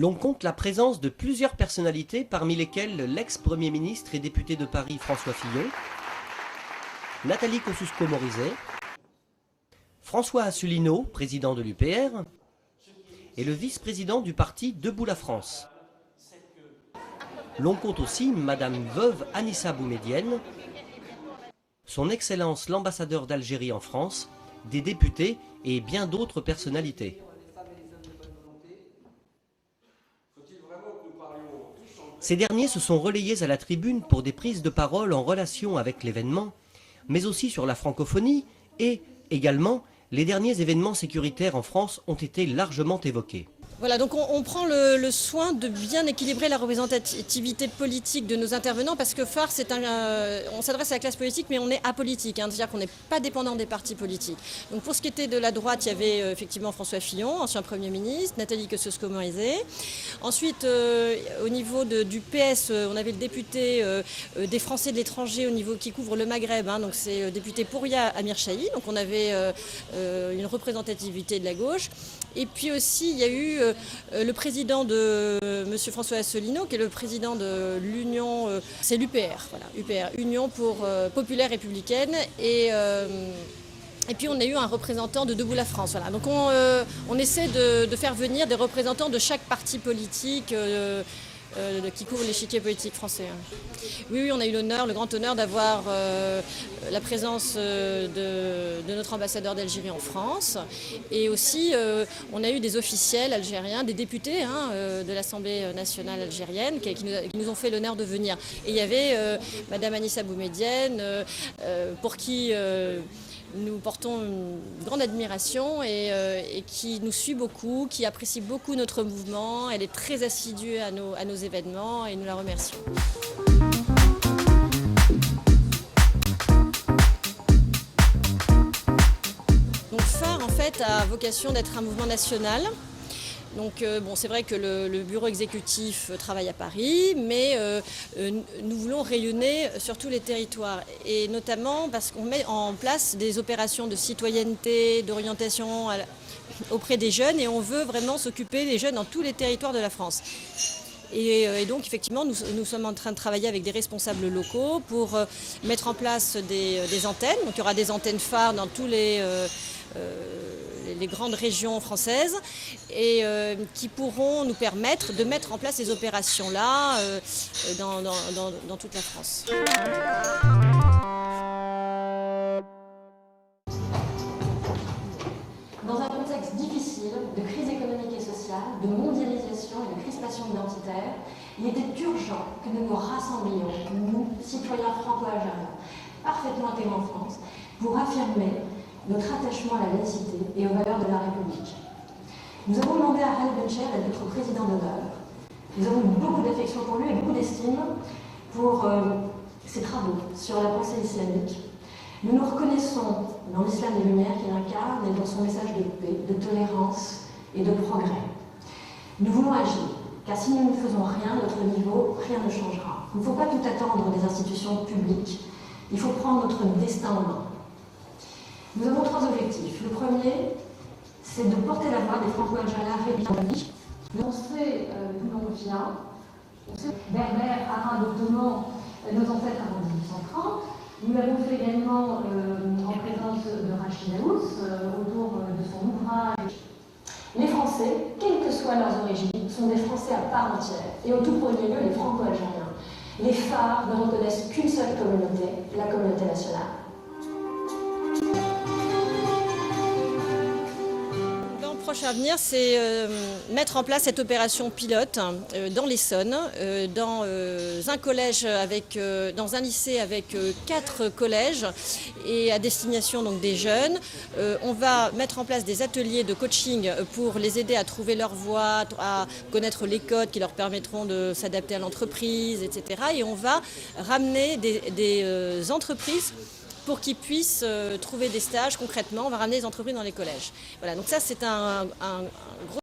L'on compte la présence de plusieurs personnalités, parmi lesquelles l'ex-premier ministre et député de Paris François Fillon, Nathalie Kosciusko-Morizet, François Asselineau, président de l'UPR, et le vice-président du parti Debout la France. L'on compte aussi Madame veuve Anissa Boumedienne, son Excellence l'ambassadeur d'Algérie en France, des députés et bien d'autres personnalités. Ces derniers se sont relayés à la tribune pour des prises de parole en relation avec l'événement, mais aussi sur la francophonie et, également, les derniers événements sécuritaires en France ont été largement évoqués. Voilà, donc on prend le soin de bien équilibrer la représentativité politique de nos intervenants parce que phare, on s'adresse à la classe politique mais on est apolitique, c'est-à-dire qu'on n'est pas dépendant des partis politiques. Donc pour ce qui était de la droite, il y avait effectivement François Fillon, ancien Premier ministre, Nathalie Kosciusko-Morizet. Ensuite, au niveau du PS, on avait le député des Français de l'étranger au niveau qui couvre le Maghreb, donc c'est le député Pouria Amir Chahi, donc on avait une représentativité de la gauche. Et puis aussi, il y a eu le président de M. François Asselineau, qui est le président de l'Union, c'est l'UPR, voilà, UPR, Union pour Populaire Républicaine. Et puis on a eu un représentant de Debout la France. Voilà. Donc on essaie de faire venir des représentants de chaque parti politique qui couvre l'échiquier politique français. Oui, on a eu le grand honneur d'avoir la présence de notre ambassadeur d'Algérie en France. Et aussi, on a eu des officiels algériens, des députés de l'Assemblée nationale algérienne qui nous ont fait l'honneur de venir. Et il y avait Madame Anissa Boumedienne, pour qui nous portons une grande admiration et qui nous suit beaucoup, qui apprécie beaucoup notre mouvement. Elle est très assidue à nos événements et nous la remercions. Donc phare en fait a vocation d'être un mouvement national. Donc c'est vrai que le bureau exécutif travaille à Paris, mais nous voulons rayonner sur tous les territoires. Et notamment parce qu'on met en place des opérations de citoyenneté, d'orientation auprès des jeunes, et on veut vraiment s'occuper des jeunes dans tous les territoires de la France. Et donc effectivement, nous sommes en train de travailler avec des responsables locaux pour mettre en place des antennes. Donc il y aura des antennes phares dans tous les grandes régions françaises et qui pourront nous permettre de mettre en place ces opérations-là dans toute la France. Dans un contexte difficile de crise économique et sociale, de mondialisation et de crispation identitaire, il était urgent que nous nous rassemblions, nous, citoyens franco-algériens, parfaitement intégrés en France, pour affirmer notre attachement à la laïcité et aux valeurs de la République. Nous avons demandé à Khaled Bencher d'être notre président d'honneur. Nous avons eu beaucoup d'affection pour lui et beaucoup d'estime pour ses travaux sur la pensée islamique. Nous nous reconnaissons dans l'islam des Lumières qu'il incarne et dans son message de paix, de tolérance et de progrès. Nous voulons agir, car si nous ne faisons rien à notre niveau, rien ne changera. Il ne faut pas tout attendre des institutions publiques. Il faut prendre notre destin en main. Nous avons 3 objectifs. Le premier, c'est de porter la voix des franco-algériens républicains. On sait d'où l'on vient, on sait berbères, arabes, ottomans, nos ancêtres avant 1830. Nous l'avons fait également en présence de Rachid Aous, autour de son ouvrage. Les Français, quelles que soient leurs origines, sont des Français à part entière, et au tout premier lieu les franco-algériens. Les phares ne reconnaissent qu'une seule communauté, la communauté nationale. Proche à venir, c'est mettre en place cette opération pilote dans l'Essonne, dans un collège dans un lycée avec 4 collèges et à destination donc des jeunes. On va mettre en place des ateliers de coaching pour les aider à trouver leur voie, à connaître les codes qui leur permettront de s'adapter à l'entreprise, etc. Et on va ramener des entreprises pour qu'ils puissent trouver des stages concrètement. On va ramener les entreprises dans les collèges. Voilà, donc ça c'est un gros